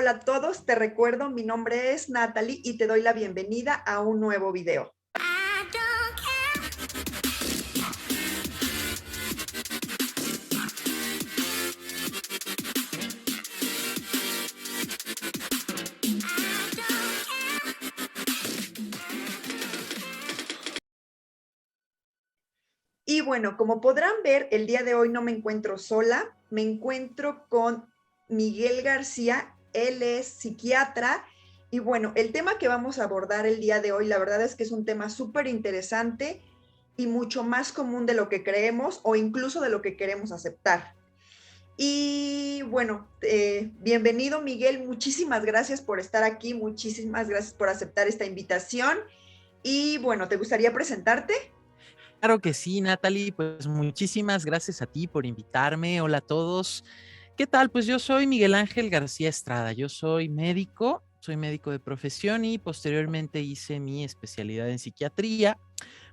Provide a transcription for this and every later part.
Hola a todos, te recuerdo, mi nombre es Natalie y te doy la bienvenida a un nuevo video. Y bueno, como podrán ver, el día de hoy no me encuentro sola, me encuentro con Miguel García, él es psiquiatra. Y bueno, el tema que vamos a abordar el día de hoy, la verdad es que es un tema súper interesante y mucho más común de lo que creemos o incluso de lo que queremos aceptar. Y bueno, bienvenido Miguel, muchísimas gracias por estar aquí, muchísimas gracias por aceptar esta invitación. Y bueno, ¿te gustaría presentarte? Claro que sí, Natalie, pues muchísimas gracias a ti por invitarme. Hola a todos. ¿Qué tal? Pues yo soy Miguel Ángel García Estrada. Yo soy médico de profesión y posteriormente hice mi especialidad en psiquiatría.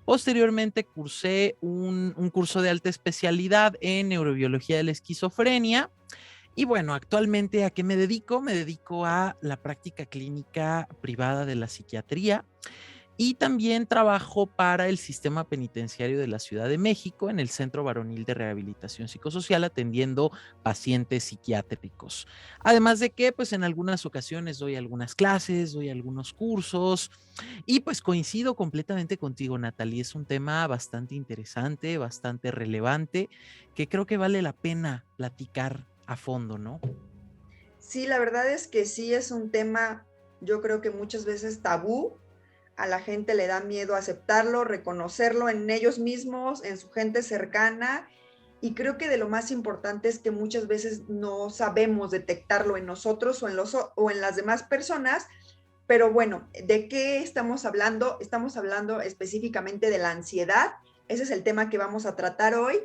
Posteriormente cursé un curso de alta especialidad en neurobiología de la esquizofrenia. Y bueno, actualmente ¿a qué me dedico? Me dedico a la práctica clínica privada de la psiquiatría y también trabajo para el sistema penitenciario de la Ciudad de México en el Centro Varonil de Rehabilitación Psicosocial atendiendo pacientes psiquiátricos. Además de que pues en algunas ocasiones doy algunas clases, doy algunos cursos y pues coincido completamente contigo, Natalie. Es un tema bastante interesante, bastante relevante, que creo que vale la pena platicar a fondo, ¿no? Sí, la verdad es que sí es un tema, yo creo que muchas veces tabú. A la gente le da miedo aceptarlo, reconocerlo en ellos mismos, en su gente cercana. Y creo que de lo más importante es que muchas veces no sabemos detectarlo en nosotros o en las demás personas. Pero bueno, ¿de qué estamos hablando? Estamos hablando específicamente de la ansiedad. Ese es el tema que vamos a tratar hoy.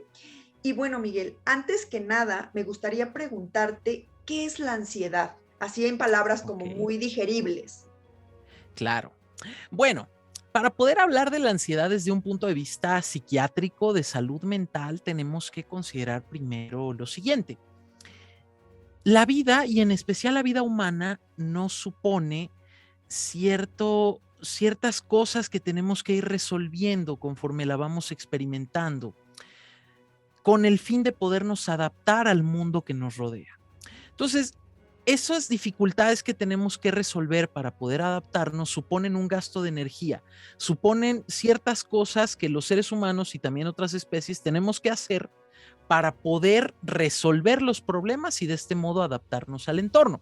Y bueno, Miguel, antes que nada, me gustaría preguntarte, ¿qué es la ansiedad? Así en palabras como Ok, muy digeribles. claro. Bueno, para poder hablar de la ansiedad desde un punto de vista psiquiátrico, de salud mental, tenemos que considerar primero lo siguiente. La vida, y en especial la vida humana, nos supone ciertas cosas que tenemos que ir resolviendo conforme la vamos experimentando, con el fin de podernos adaptar al mundo que nos rodea. Entonces, esas dificultades que tenemos que resolver para poder adaptarnos suponen un gasto de energía, suponen ciertas cosas que los seres humanos y también otras especies tenemos que hacer para poder resolver los problemas y de este modo adaptarnos al entorno.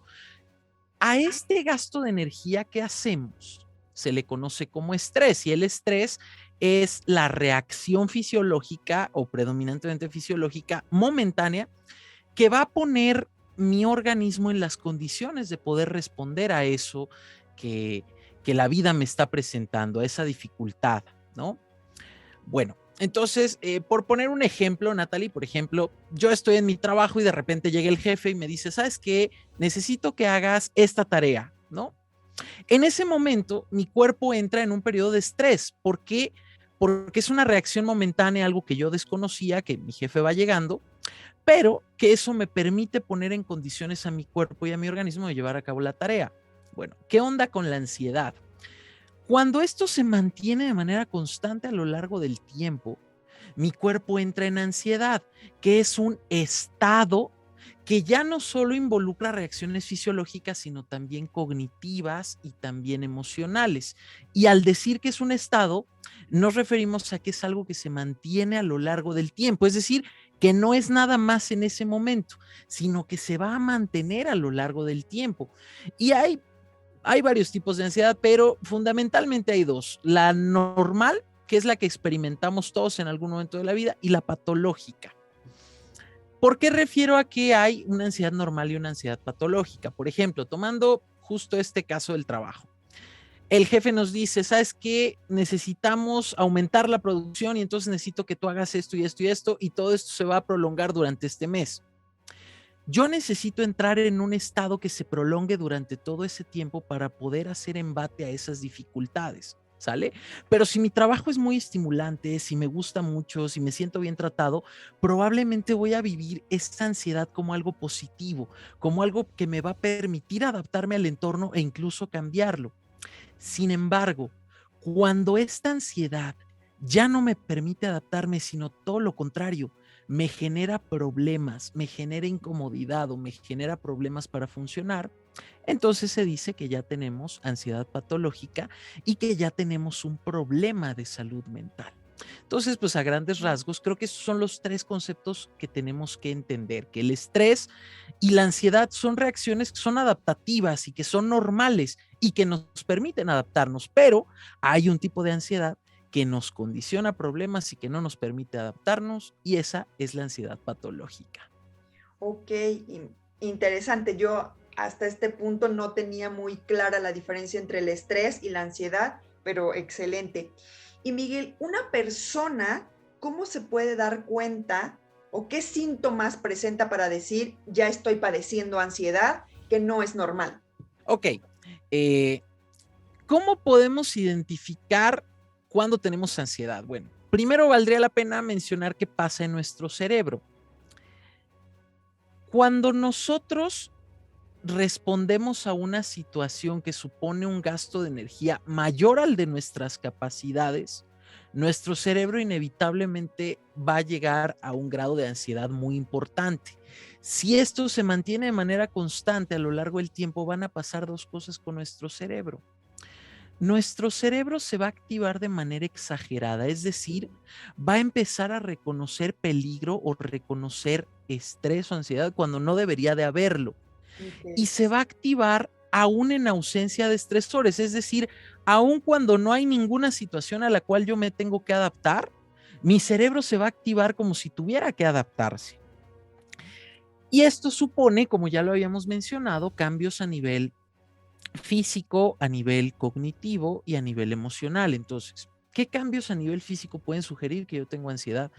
A este gasto de energía que hacemos se le conoce como estrés, y el estrés es la reacción fisiológica o predominantemente fisiológica momentánea que va a poner mi organismo en las condiciones de poder responder a eso que, que la vida me está presentando, a esa dificultad, ¿no? Bueno, entonces, por poner un ejemplo, Natalie, por ejemplo, yo estoy en mi trabajo y de repente llega el jefe y me dice, ¿sabes qué? Necesito que hagas esta tarea, ¿no? En ese momento, mi cuerpo entra en un periodo de estrés. ¿Por qué? Porque es una reacción momentánea, algo que yo desconocía, que mi jefe va llegando, pero que eso me permite poner en condiciones a mi cuerpo y a mi organismo de llevar a cabo la tarea. Bueno, ¿qué onda con la ansiedad? Cuando esto se mantiene de manera constante a lo largo del tiempo, mi cuerpo entra en ansiedad, que es un estado que ya no solo involucra reacciones fisiológicas, sino también cognitivas y también emocionales. Y al decir que es un estado, nos referimos a que es algo que se mantiene a lo largo del tiempo, es decir, que no es nada más en ese momento, sino que se va a mantener a lo largo del tiempo. Y hay varios tipos de ansiedad, pero fundamentalmente hay dos. La normal, que es la que experimentamos todos en algún momento de la vida, y la patológica. ¿Por qué refiero a que hay una ansiedad normal y una ansiedad patológica? Por ejemplo, tomando justo este caso del trabajo. El jefe nos dice, ¿sabes qué? Necesitamos aumentar la producción y entonces necesito que tú hagas esto y esto y esto y todo esto se va a prolongar durante este mes. Yo necesito entrar en un estado que se prolongue durante todo ese tiempo para poder hacer embate a esas dificultades. ¿sale? Pero si mi trabajo es muy estimulante, si me gusta mucho, si me siento bien tratado, probablemente voy a vivir esta ansiedad como algo positivo, como algo que me va a permitir adaptarme al entorno e incluso cambiarlo. Sin embargo, cuando esta ansiedad ya no me permite adaptarme, sino todo lo contrario, me genera problemas, me genera incomodidad o me genera problemas para funcionar, entonces se dice que ya tenemos ansiedad patológica y que ya tenemos un problema de salud mental. Entonces, pues a grandes rasgos, creo que esos son los tres conceptos que tenemos que entender, que el estrés y la ansiedad son reacciones que son adaptativas y que son normales y que nos permiten adaptarnos, pero hay un tipo de ansiedad que nos condiciona problemas y que no nos permite adaptarnos, y esa es la ansiedad patológica. Ok, interesante. Yo hasta este punto no tenía muy clara la diferencia entre el estrés y la ansiedad, pero excelente. Y Miguel, una persona, ¿cómo se puede dar cuenta o qué síntomas presenta para decir ya estoy padeciendo ansiedad, que no es normal? Ok, eh, ¿cómo podemos identificar cuándo tenemos ansiedad? Bueno, primero valdría la pena mencionar qué pasa en nuestro cerebro. Cuando nosotros respondemos a una situación que supone un gasto de energía mayor al de nuestras capacidades, nuestro cerebro inevitablemente va a llegar a un grado de ansiedad muy importante. Si esto se mantiene de manera constante a lo largo del tiempo, van a pasar dos cosas con nuestro cerebro. Nuestro cerebro se va a activar de manera exagerada, es decir, va a empezar a reconocer peligro o reconocer estrés o ansiedad cuando no debería de haberlo, y Ok. se va a activar aún en ausencia de estresores, es decir, aún cuando no hay ninguna situación a la cual yo me tengo que adaptar, mi cerebro se va a activar como si tuviera que adaptarse. Y esto supone, como ya lo habíamos mencionado, cambios a nivel físico, a nivel cognitivo y a nivel emocional. Entonces, ¿qué cambios a nivel físico pueden sugerir que yo tengo ansiedad?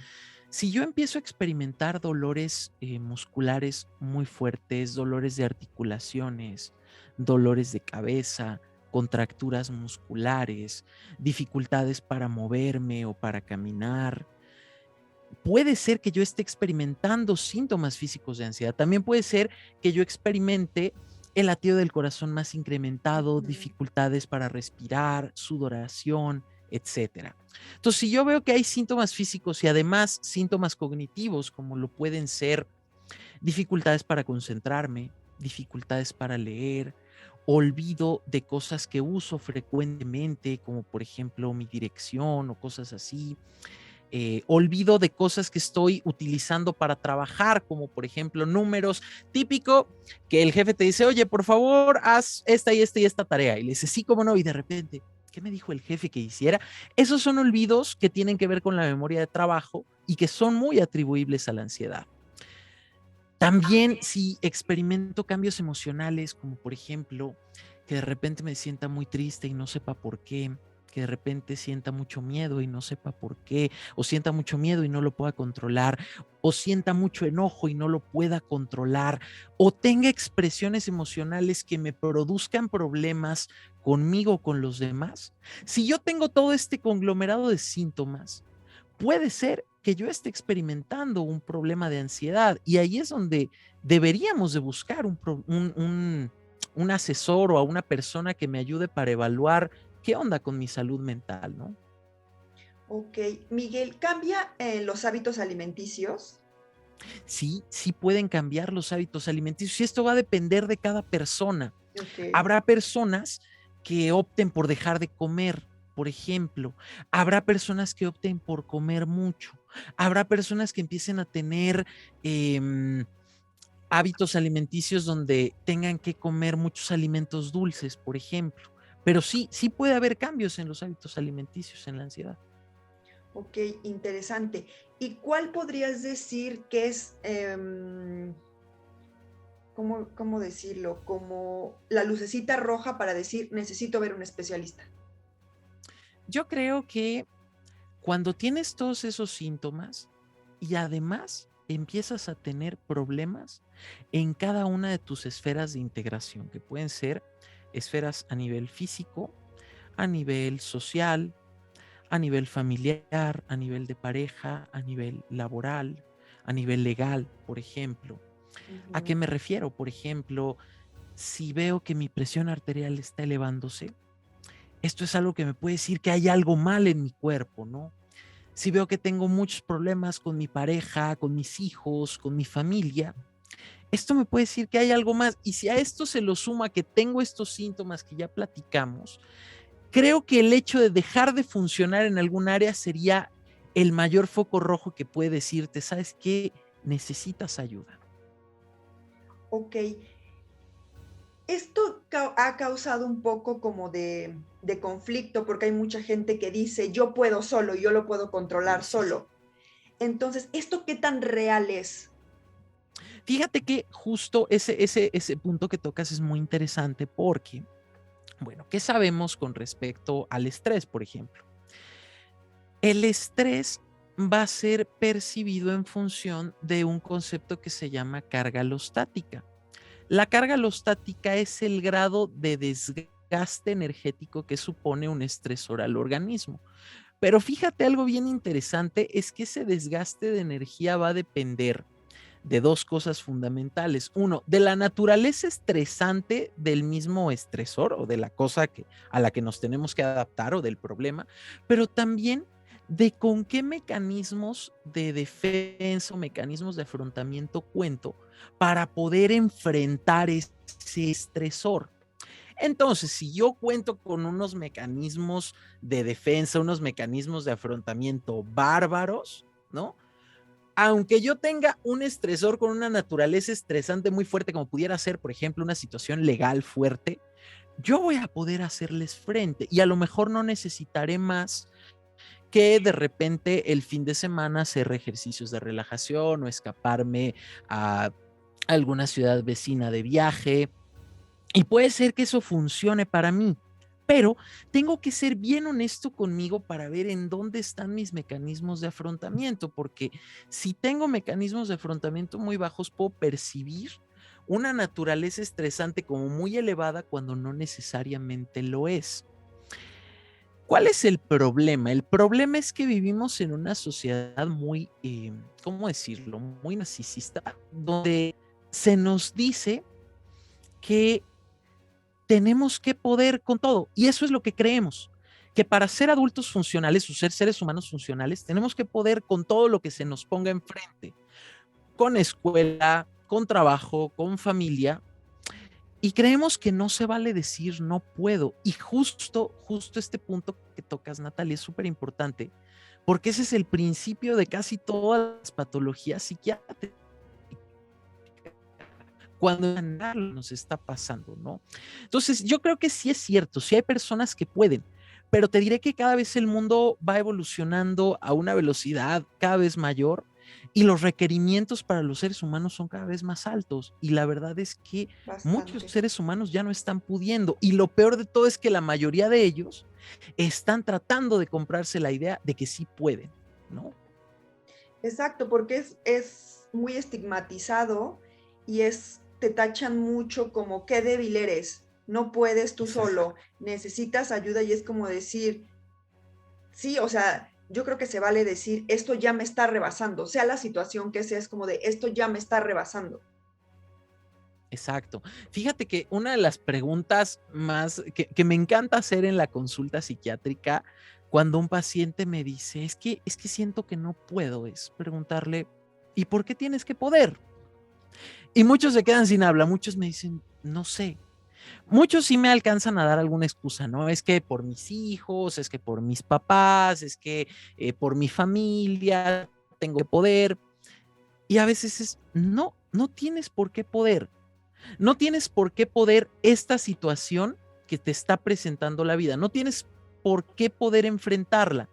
Si yo empiezo a experimentar dolores musculares muy fuertes, dolores de articulaciones, dolores de cabeza, contracturas musculares, dificultades para moverme o para caminar, puede ser que yo esté experimentando síntomas físicos de ansiedad. También puede ser que yo experimente el latido del corazón más incrementado, Ujú. dificultades para respirar, sudoración, etcétera. Entonces, si yo veo que hay síntomas físicos y además síntomas cognitivos, como lo pueden ser dificultades para concentrarme, dificultades para leer, olvido de cosas que uso frecuentemente, como por ejemplo mi dirección o cosas así, olvido de cosas que estoy utilizando para trabajar, como por ejemplo números, típico que el jefe te dice, oye, por favor, haz esta y esta y esta tarea. Y le dice, sí, cómo no, y de repente, ¿qué me dijo el jefe que hiciera? Esos son olvidos que tienen que ver con la memoria de trabajo y que son muy atribuibles a la ansiedad. También si experimento cambios emocionales, como por ejemplo, que de repente me sienta muy triste y no sepa por qué, que de repente sienta mucho miedo y no sepa por qué, o sienta mucho miedo y no lo pueda controlar, o sienta mucho enojo y no lo pueda controlar, o tenga expresiones emocionales que me produzcan problemas conmigo o con los demás. Si yo tengo todo este conglomerado de síntomas, puede ser que yo esté experimentando un problema de ansiedad, y ahí es donde deberíamos de buscar un asesor o a una persona que me ayude para evaluar qué onda con mi salud mental, ¿no? Ok, Miguel, ¿cambia los hábitos alimenticios? Sí, sí pueden cambiar los hábitos alimenticios y esto va a depender de cada persona. Ok. Habrá personas que opten por dejar de comer, por ejemplo. Habrá personas que opten por comer mucho. Habrá personas que empiecen a tener hábitos alimenticios donde tengan que comer muchos alimentos dulces, por ejemplo. Pero sí, sí puede haber cambios en los hábitos alimenticios en la ansiedad. Ok, interesante. ¿Y cuál podrías decir que es, cómo decirlo? Como la lucecita roja para decir, necesito ver un especialista. Yo creo que cuando tienes todos esos síntomas y además empiezas a tener problemas en cada una de tus esferas de integración, que pueden ser esferas a nivel físico, a nivel social, a nivel familiar, a nivel de pareja, a nivel laboral, a nivel legal, por ejemplo. ¿A qué Ujú. me refiero? Por ejemplo, si veo que mi presión arterial está elevándose, esto es algo que me puede decir que hay algo mal en mi cuerpo, ¿no? Si veo que tengo muchos problemas con mi pareja, con mis hijos, con mi familia, esto me puede decir que hay algo más. Y si a esto se lo suma que tengo estos síntomas que ya platicamos, creo que el hecho de dejar de funcionar en algún área sería el mayor foco rojo que puede decirte, ¿sabes qué? Necesitas ayuda. Ok, esto ha causado un poco como de conflicto porque hay mucha gente que dice, yo puedo solo, yo lo puedo controlar Sí, sí. solo. Entonces, ¿esto qué tan real es? Fíjate que justo ese punto que tocas es muy interesante porque, bueno, ¿qué sabemos con respecto al estrés, por ejemplo? El estrés va a ser percibido en función de un concepto que se llama carga alostática. La carga alostática es el grado de desgaste energético que supone un estresor al organismo. Pero fíjate algo bien interesante, es que ese desgaste de energía va a depender de dos cosas fundamentales. Uno, de la naturaleza estresante del mismo estresor o de la cosa a la que nos tenemos que adaptar o del problema, pero también de con qué mecanismos de defensa o mecanismos de afrontamiento cuento para poder enfrentar ese estresor. Entonces, si yo cuento con unos mecanismos de defensa, unos mecanismos de afrontamiento bárbaros, ¿no? Aunque yo tenga un estresor con una naturaleza estresante muy fuerte, como pudiera ser, por ejemplo, una situación legal fuerte, yo voy a poder hacerles frente y a lo mejor no necesitaré más que de repente el fin de semana hacer ejercicios de relajación o escaparme a alguna ciudad vecina de viaje. Y puede ser que eso funcione para mí, pero tengo que ser bien honesto conmigo para ver en dónde están mis mecanismos de afrontamiento, porque si tengo mecanismos de afrontamiento muy bajos, puedo percibir una naturaleza estresante como muy elevada cuando no necesariamente lo es. ¿Cuál es el problema? El problema es que vivimos en una sociedad muy, ¿cómo decirlo? Muy narcisista, donde se nos dice que tenemos que poder con todo. Y eso es lo que creemos, que para ser adultos funcionales o ser seres humanos funcionales, tenemos que poder con todo lo que se nos ponga enfrente, con escuela, con trabajo, con familia. Y creemos que no se vale decir no puedo. Y justo este punto que tocas, Natalia, es súper importante, porque ese es el principio de casi todas las patologías psiquiátricas. Cuando nos está pasando, ¿no? Entonces, yo creo que sí es cierto, sí hay personas que pueden, pero te diré que cada vez el mundo va evolucionando a una velocidad cada vez mayor y los requerimientos para los seres humanos son cada vez más altos. Y la verdad es que muchos Bastante. seres humanos ya no están pudiendo. Y lo peor de todo es que la mayoría de ellos están tratando de comprarse la idea de que sí pueden, ¿no? Exacto, porque es muy estigmatizado y te tachan mucho como qué débil eres, no puedes tú Exacto. solo, necesitas ayuda y es como decir, sí, o sea, yo creo que se vale decir, esto ya me está rebasando, sea la situación que sea, es como de, esto ya me está rebasando. Exacto. Fíjate que una de las preguntas más que me encanta hacer en la consulta psiquiátrica, cuando un paciente me dice, es que siento que no puedo, es preguntarle, ¿y por qué tienes que poder? Y muchos se quedan sin habla, muchos me dicen, no sé. Muchos sí me alcanzan a dar alguna excusa, ¿no? Es que por mis hijos, es que por mis papás, es que por mi familia tengo que poder. Y a veces es, no, no tienes por qué poder. No tienes por qué poder esta situación que te está presentando la vida. No tienes por qué poder enfrentarla.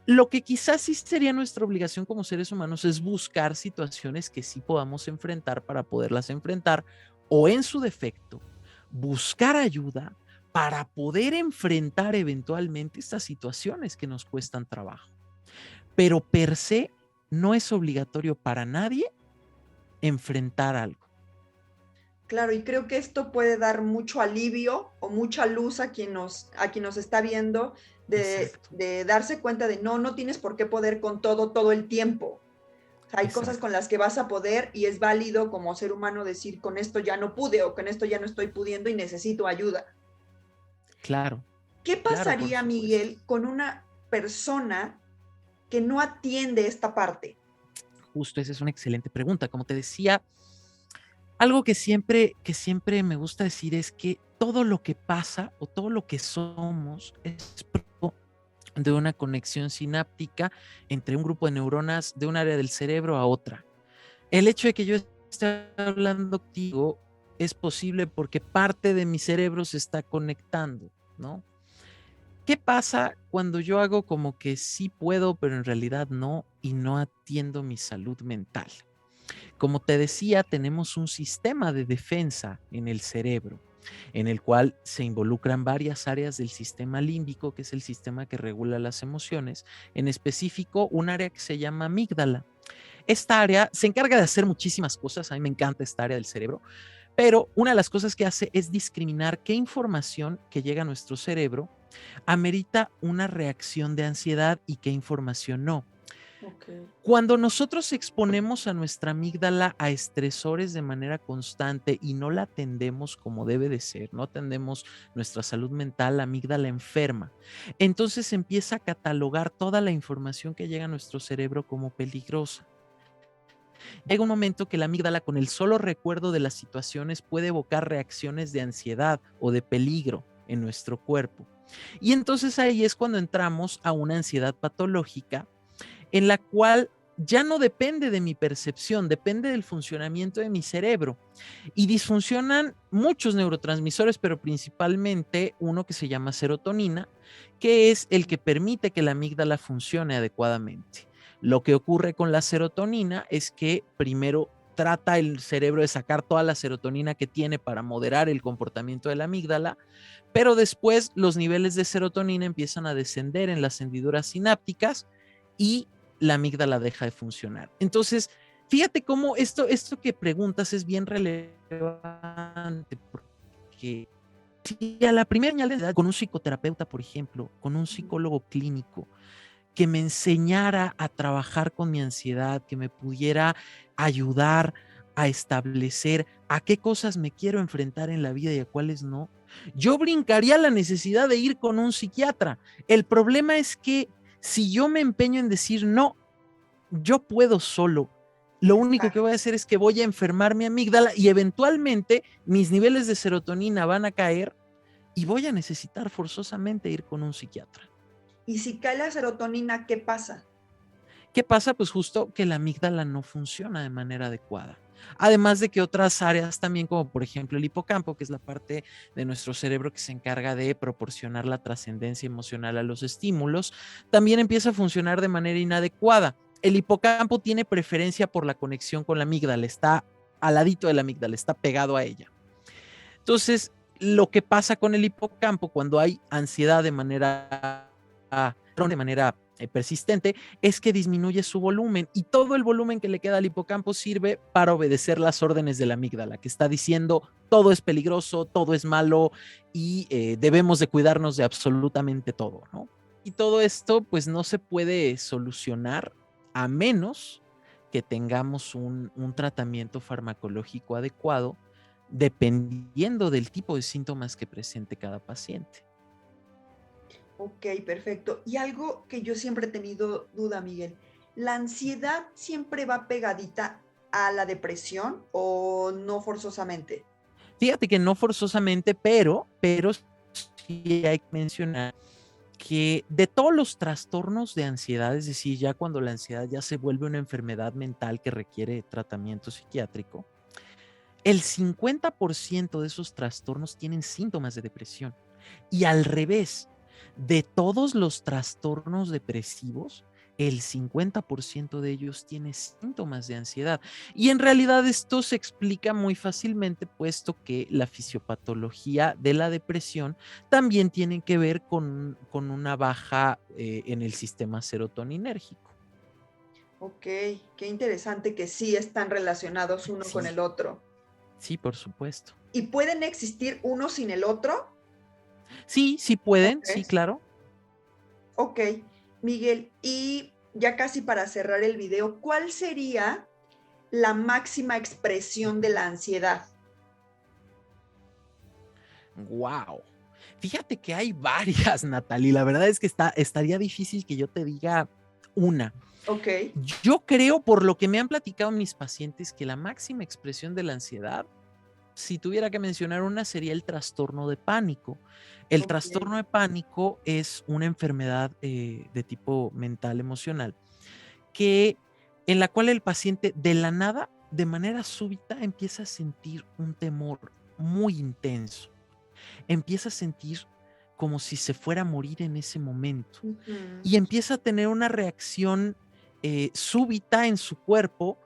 Lo que quizás sí sería nuestra obligación como seres humanos es buscar situaciones que sí podamos enfrentar para poderlas enfrentar o en su defecto, buscar ayuda para poder enfrentar eventualmente estas situaciones que nos cuestan trabajo. Pero per se no es obligatorio para nadie enfrentar algo. Claro, y creo que esto puede dar mucho alivio o mucha luz a quien nos está viendo Exacto, de darse cuenta de no, no tienes por qué poder con todo, todo el tiempo. O sea, hay cosas con exacto. las que vas a poder y es válido como ser humano decir con esto ya no pude o con esto ya no estoy pudiendo y necesito ayuda. Claro, ¿Qué claro, por pasaría, supuesto. Miguel, con una persona que no atiende esta parte? Justo, esa es una excelente pregunta. Como te decía, algo que siempre me gusta decir es que todo lo que pasa o todo lo que somos es producto de una conexión sináptica entre un grupo de neuronas de un área del cerebro a otra. El hecho de que yo esté hablando contigo es posible porque parte de mi cerebro se está conectando, ¿no? ¿Qué pasa cuando yo hago como que sí puedo, pero en realidad no, y no atiendo mi salud mental? Como te decía, tenemos un sistema de defensa en el cerebro, en el cual se involucran varias áreas del sistema límbico, que es el sistema que regula las emociones, en específico un área que se llama amígdala. Esta área se encarga de hacer muchísimas cosas, a mí me encanta esta área del cerebro, pero una de las cosas que hace es discriminar qué información que llega a nuestro cerebro amerita una reacción de ansiedad y qué información no. Ok. Cuando nosotros exponemos a nuestra amígdala a estresores de manera constante y no la atendemos como debe de ser, no atendemos nuestra salud mental, la amígdala enferma. Entonces empieza a catalogar toda la información que llega a nuestro cerebro como peligrosa. Llega un momento que la amígdala, con el solo recuerdo de las situaciones, puede evocar reacciones de ansiedad o de peligro en nuestro cuerpo. Y entonces ahí es cuando entramos a una ansiedad patológica en la cual ya no depende de mi percepción, depende del funcionamiento de mi cerebro. Y disfuncionan muchos neurotransmisores, pero principalmente uno que se llama serotonina, que es el que permite que la amígdala funcione adecuadamente. Lo que ocurre con la serotonina es que primero trata el cerebro de sacar toda la serotonina que tiene para moderar el comportamiento de la amígdala, pero después los niveles de serotonina empiezan a descender en las hendiduras sinápticas y la amígdala deja de funcionar. Entonces, fíjate cómo esto que preguntas es bien relevante, porque si a la primera señal de ansiedad, con un psicoterapeuta, por ejemplo, con un psicólogo clínico, que me enseñara a trabajar con mi ansiedad, que me pudiera ayudar a establecer a qué cosas me quiero enfrentar en la vida y a cuáles no, yo brincaría la necesidad de ir con un psiquiatra. El problema es que si yo me empeño en decir no, yo puedo solo, lo único que voy a hacer es que voy a enfermar mi amígdala y eventualmente mis niveles de serotonina van a caer y voy a necesitar forzosamente ir con un psiquiatra. Y si cae la serotonina, ¿qué pasa? ¿Qué pasa? Pues justo que la amígdala no funciona de manera adecuada. Además de que otras áreas también, como por ejemplo el hipocampo, que es la parte de nuestro cerebro que se encarga de proporcionar la trascendencia emocional a los estímulos, también empieza a funcionar de manera inadecuada. El hipocampo tiene preferencia por la conexión con la amígdala, está al ladito de la amígdala, está pegado a ella. Entonces, lo que pasa con el hipocampo cuando hay ansiedad de manera persistente es que disminuye su volumen y todo el volumen que le queda al hipocampo sirve para obedecer las órdenes de la amígdala, que está diciendo todo es peligroso, todo es malo y debemos de cuidarnos de absolutamente todo, ¿no? Y todo esto pues no se puede solucionar a menos que tengamos un tratamiento farmacológico adecuado dependiendo del tipo de síntomas que presente cada paciente. Ok, perfecto. Y algo que yo siempre he tenido duda, Miguel, ¿la ansiedad siempre va pegadita a la depresión o no forzosamente? Fíjate que no forzosamente, pero sí hay que mencionar que de todos los trastornos de ansiedad, es decir, ya cuando la ansiedad ya se vuelve una enfermedad mental que requiere tratamiento psiquiátrico, el 50% de esos trastornos tienen síntomas de depresión. Y al revés, de todos los trastornos depresivos, el 50% de ellos tiene síntomas de ansiedad. Y en realidad esto se explica muy fácilmente, puesto que la fisiopatología de la depresión también tiene que ver con una baja en el sistema serotoninérgico. Ok, qué interesante que sí están relacionados uno con Sí, el otro. Sí, por supuesto. ¿Y pueden existir uno sin el otro? Sí, sí pueden, Ok, sí, claro. ok. Miguel, y ya casi para cerrar el video, ¿cuál sería la máxima expresión de la ansiedad? Wow. Fíjate que hay varias, Natalie. La verdad es que estaría difícil que yo te diga una. Ok, Yo creo, por lo que me han platicado mis pacientes, que la máxima expresión de la ansiedad, si tuviera que mencionar una, sería el trastorno de pánico. El ok. trastorno de pánico es una enfermedad de tipo mental emocional que en la cual el paciente de la nada, de manera súbita, empieza a sentir un temor muy intenso. Empieza a sentir como si se fuera a morir en ese momento Ujú. y empieza a tener una reacción súbita en su cuerpo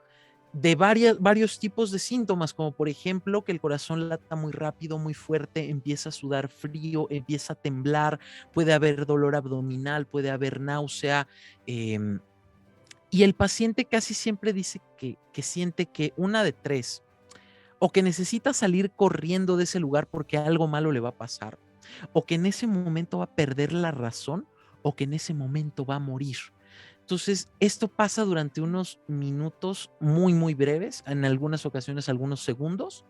de varios tipos de síntomas, como por ejemplo que el corazón lata muy rápido, muy fuerte, empieza a sudar frío, empieza a temblar, puede haber dolor abdominal, puede haber náusea. Y el paciente casi siempre dice que siente que una de tres, o que necesita salir corriendo de ese lugar porque algo malo le va a pasar, o que en ese momento va a perder la razón, o que en ese momento va a morir. Entonces, esto pasa durante unos minutos muy, muy breves, en algunas ocasiones algunos segundos,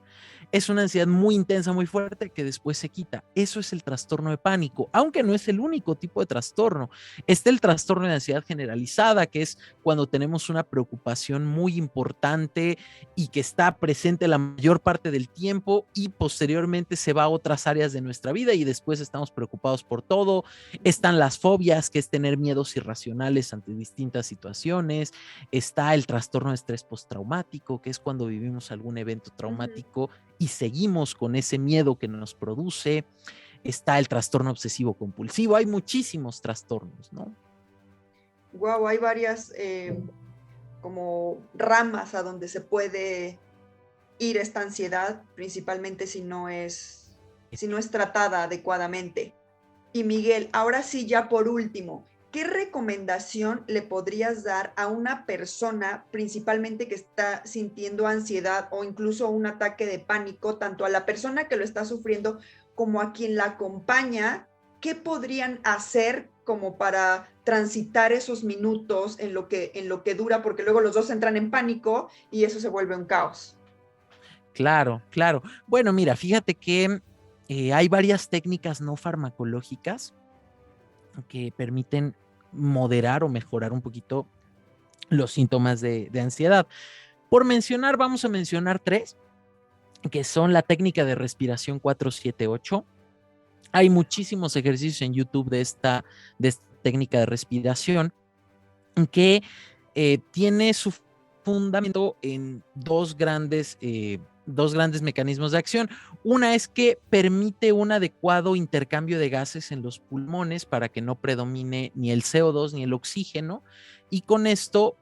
es una ansiedad muy intensa, muy fuerte, que después se quita. Eso es el trastorno de pánico, aunque no es el único tipo de trastorno. Está el trastorno de ansiedad generalizada, que es cuando tenemos una preocupación muy importante y que está presente la mayor parte del tiempo y posteriormente se va a otras áreas de nuestra vida y después estamos preocupados por todo. Están las fobias, que es tener miedos irracionales ante distintas situaciones. Está el trastorno de estrés postraumático, que es cuando vivimos algún evento traumático y seguimos con ese miedo que nos produce. Está el trastorno obsesivo compulsivo. Hay muchísimos trastornos, ¿no? Wow, hay varias como ramas a donde se puede ir esta ansiedad, principalmente si no es tratada adecuadamente. Y Miguel, ahora sí, ya por último, ¿qué recomendación le podrías dar a una persona, principalmente que está sintiendo ansiedad o incluso un ataque de pánico, tanto a la persona que lo está sufriendo como a quien la acompaña? ¿Qué podrían hacer como para transitar esos minutos en lo que dura? Porque luego los dos entran en pánico y eso se vuelve un caos. Claro, claro. Bueno, mira, fíjate que hay varias técnicas no farmacológicas que permiten moderar o mejorar un poquito los síntomas de ansiedad. Por mencionar, vamos a mencionar tres, que son la técnica de respiración 478. Hay muchísimos ejercicios en YouTube de esta técnica de respiración que tiene su fundamento en dos grandes mecanismos de acción. Una es que permite un adecuado intercambio de gases en los pulmones para que no predomine ni el CO2 ni el oxígeno y con esto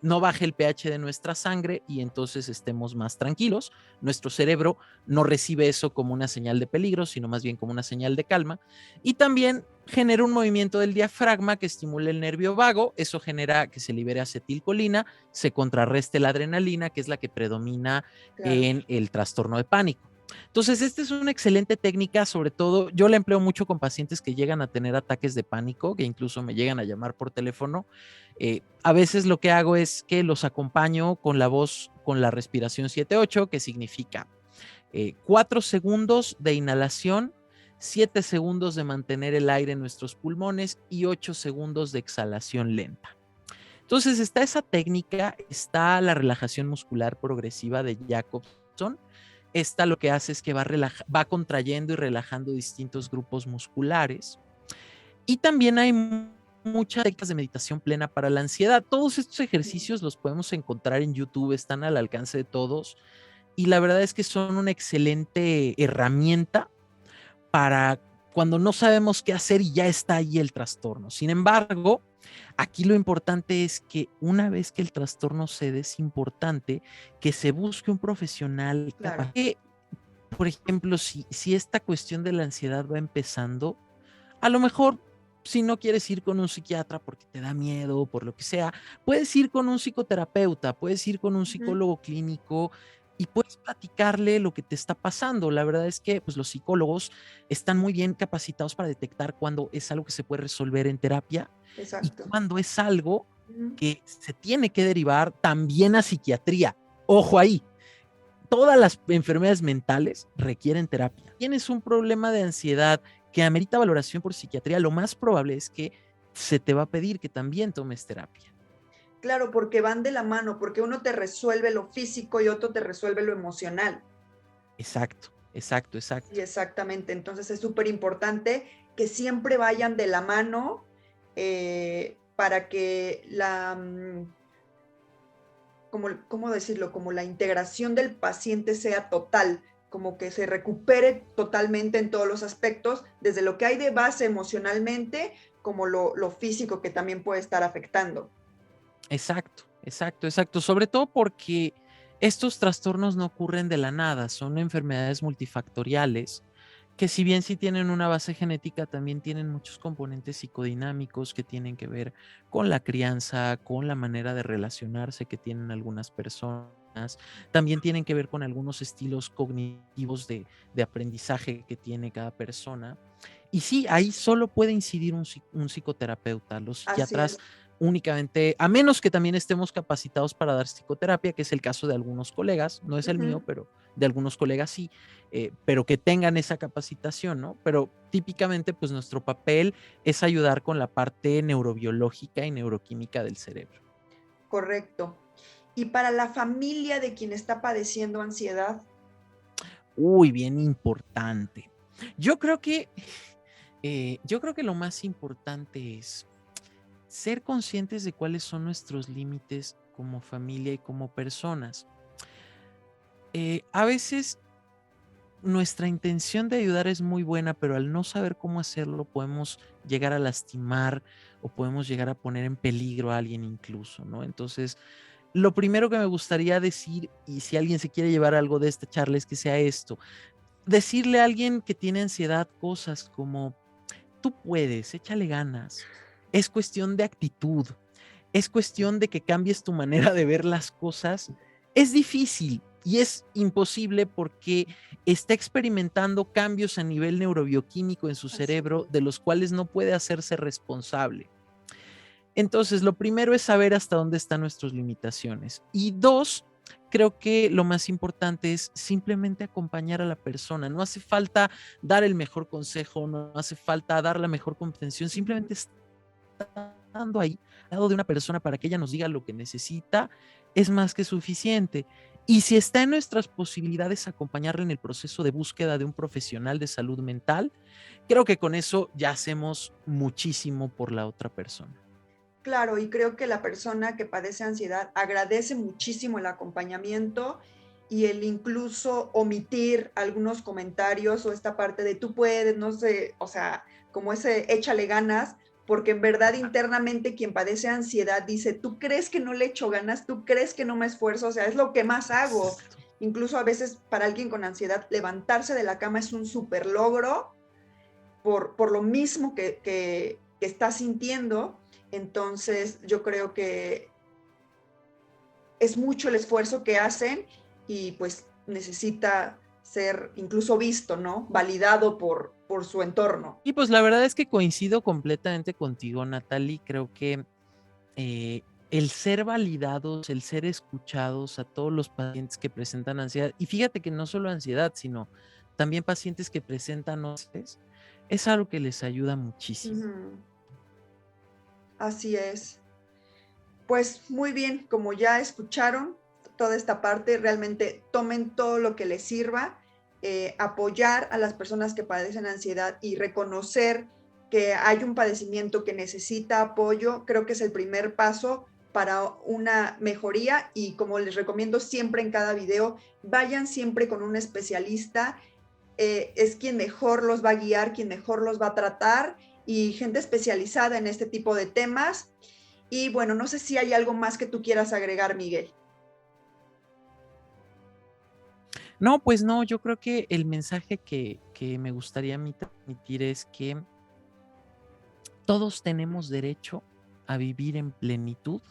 no baje el pH de nuestra sangre y entonces estemos más tranquilos. Nuestro cerebro no recibe eso como una señal de peligro, sino más bien como una señal de calma. Y también genera un movimiento del diafragma que estimula el nervio vago, eso genera que se libere acetilcolina, se contrarreste la adrenalina, que es la que predomina Claro. en el trastorno de pánico. Entonces, esta es una excelente técnica, sobre todo yo la empleo mucho con pacientes que llegan a tener ataques de pánico, que incluso me llegan a llamar por teléfono. A veces lo que hago es que los acompaño con la voz, con la respiración 7-8, que significa 4 segundos de inhalación, 7 segundos de mantener el aire en nuestros pulmones y 8 segundos de exhalación lenta. Entonces está esa técnica, está la relajación muscular progresiva de Jacobson. Esta lo que hace es que va contrayendo y relajando distintos grupos musculares. Y también hay muchas técnicas de meditación plena para la ansiedad. Todos estos ejercicios los podemos encontrar en YouTube, están al alcance de todos. Y la verdad es que son una excelente herramienta para cuando no sabemos qué hacer y ya está ahí el trastorno. Sin embargo, aquí lo importante es que una vez que el trastorno cede, es importante que se busque un profesional Claro. capaz. Que, por ejemplo, si esta cuestión de la ansiedad va empezando, a lo mejor si no quieres ir con un psiquiatra porque te da miedo o por lo que sea, puedes ir con un psicoterapeuta, puedes ir con un Ujú. psicólogo clínico y puedes platicarle lo que te está pasando. La verdad es que pues, los psicólogos están muy bien capacitados para detectar cuando es algo que se puede resolver en terapia y Exacto. cuando es algo Ujú. que se tiene que derivar también a psiquiatría. Ojo ahí, todas las enfermedades mentales requieren terapia. Tienes un problema de ansiedad que amerita valoración por psiquiatría, lo más probable es que se te va a pedir que también tomes terapia. Claro, porque van de la mano, porque uno te resuelve lo físico y otro te resuelve lo emocional. Exacto, exacto, Sí, exacto. exactamente. Entonces es súper importante que siempre vayan de la mano para que ¿cómo decirlo? Como la integración del paciente sea total, como que se recupere totalmente en todos los aspectos, desde lo que hay de base emocionalmente, como lo físico que también puede estar afectando. Exacto, exacto, exacto. Sobre todo porque estos trastornos no ocurren de la nada, son enfermedades multifactoriales que si bien sí tienen una base genética, también tienen muchos componentes psicodinámicos que tienen que ver con la crianza, con la manera de relacionarse que tienen algunas personas, también tienen que ver con algunos estilos cognitivos de aprendizaje que tiene cada persona. Y sí, ahí solo puede incidir un psicoterapeuta. Los Así psiquiatras es. únicamente, a menos que también estemos capacitados para dar psicoterapia, que es el caso de algunos colegas, no es el mío, Ujú. pero de algunos colegas sí, pero que tengan esa capacitación, ¿no? Pero típicamente, pues nuestro papel es ayudar con la parte neurobiológica y neuroquímica del cerebro. Correcto. Y para la familia de quien está padeciendo ansiedad, Uy, bien importante. Yo creo que, yo creo que lo más importante es ser conscientes de cuáles son nuestros límites como familia y como personas. A veces nuestra intención de ayudar es muy buena, pero al no saber cómo hacerlo podemos llegar a lastimar o podemos llegar a poner en peligro a alguien incluso, ¿no? Entonces, lo primero que me gustaría decir, y si alguien se quiere llevar algo de esta charla, es que sea esto, decirle a alguien que tiene ansiedad cosas como, tú puedes, échale ganas, es cuestión de actitud, es cuestión de que cambies tu manera de ver las cosas. Es difícil y es imposible porque está experimentando cambios a nivel neurobioquímico en su así cerebro es. de los cuales no puede hacerse responsable. Entonces, lo primero es saber hasta dónde están nuestras limitaciones. Y dos, creo que lo más importante es simplemente acompañar a la persona. No hace falta dar el mejor consejo, no hace falta dar la mejor comprensión, Ujú. simplemente estando ahí, al lado de una persona para que ella nos diga lo que necesita, es más que suficiente. Y si está en nuestras posibilidades acompañarle en el proceso de búsqueda de un profesional de salud mental, creo que con eso ya hacemos muchísimo por la otra persona. Claro, y creo que la persona que padece ansiedad agradece muchísimo el acompañamiento y el incluso omitir algunos comentarios o esta parte de tú puedes, no sé, o sea, como ese échale ganas, porque en verdad internamente quien padece ansiedad dice, ¿tú crees que no le echo ganas? ¿Tú crees que no me esfuerzo? O sea, es lo que más hago. Exacto. Incluso a veces para alguien con ansiedad levantarse de la cama es un súper logro por lo mismo que está sintiendo. Entonces, yo creo que es mucho el esfuerzo que hacen y pues necesita ser incluso visto, ¿no? Validado por su entorno. Y pues la verdad es que coincido completamente contigo, Natalie. Creo que eh, el ser validados, el ser escuchados a todos los pacientes que presentan ansiedad, y fíjate que no solo ansiedad, sino también pacientes que presentan OSCE, es algo que les ayuda muchísimo. Ujú. Así es. Pues muy bien, como ya escucharon toda esta parte, realmente tomen todo lo que les sirva, apoyar a las personas que padecen ansiedad y reconocer que hay un padecimiento que necesita apoyo, creo que es el primer paso para una mejoría y como les recomiendo siempre en cada video, vayan siempre con un especialista, es quien mejor los va a guiar, quien mejor los va a tratar y gente especializada en este tipo de temas. Y bueno, no sé si hay algo más que tú quieras agregar, Miguel. No, pues no, yo creo que el mensaje que me gustaría a mí transmitir es que todos tenemos derecho a vivir en plenitud,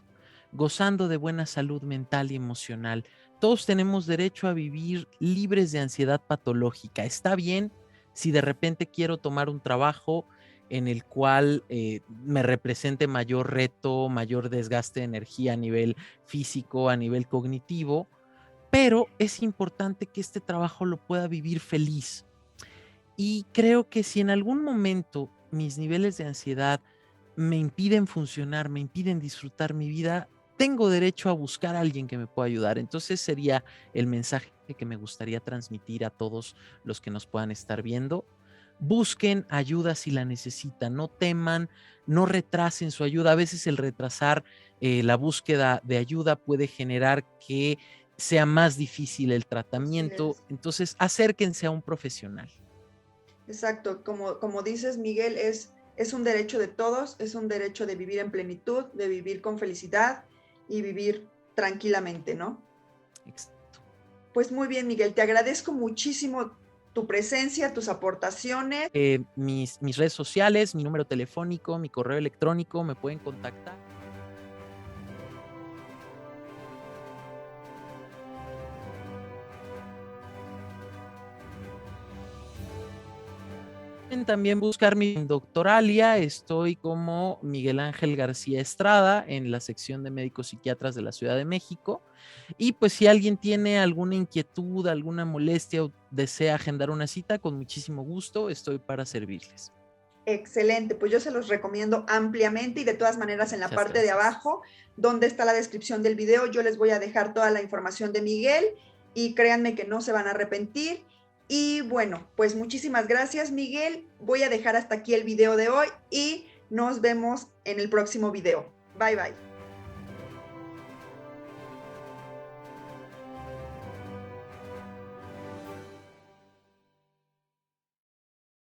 gozando de buena salud mental y emocional. todos tenemos derecho a vivir libres de ansiedad patológica. Está bien si de repente quiero tomar un trabajo en el cual me represente mayor reto, mayor desgaste de energía a nivel físico, a nivel cognitivo, pero es importante que este trabajo lo pueda vivir feliz. Y creo que si en algún momento mis niveles de ansiedad me impiden funcionar, me impiden disfrutar mi vida, tengo derecho a buscar a alguien que me pueda ayudar. Entonces sería el mensaje que me gustaría transmitir a todos los que nos puedan estar viendo. Busquen ayuda si la necesitan, no teman, no retrasen su ayuda. A veces el retrasar la búsqueda de ayuda puede generar que sea más difícil el Así tratamiento. es. Entonces acérquense a un profesional. Exacto, como dices, Miguel, es un derecho de todos, es un derecho de vivir en plenitud, de vivir con felicidad y vivir tranquilamente, ¿no? Exacto. Pues muy bien, Miguel, te agradezco muchísimo tu presencia, tus aportaciones. Mis redes sociales, mi número telefónico, mi correo electrónico, me pueden contactar. Pueden también buscar mi Doctoralia, estoy como Miguel Ángel García Estrada en la sección de médicos psiquiatras de la Ciudad de México. Y pues si alguien tiene alguna inquietud, alguna molestia o desea agendar una cita, con muchísimo gusto estoy para servirles. Excelente, pues yo se los recomiendo ampliamente y de todas maneras en la Muchas parte de gracias. abajo, donde está la descripción del video, yo les voy a dejar toda la información de Miguel y créanme que no se van a arrepentir. Y bueno, pues muchísimas gracias, Miguel. Voy a dejar hasta aquí el video de hoy y nos vemos en el próximo video. Bye bye.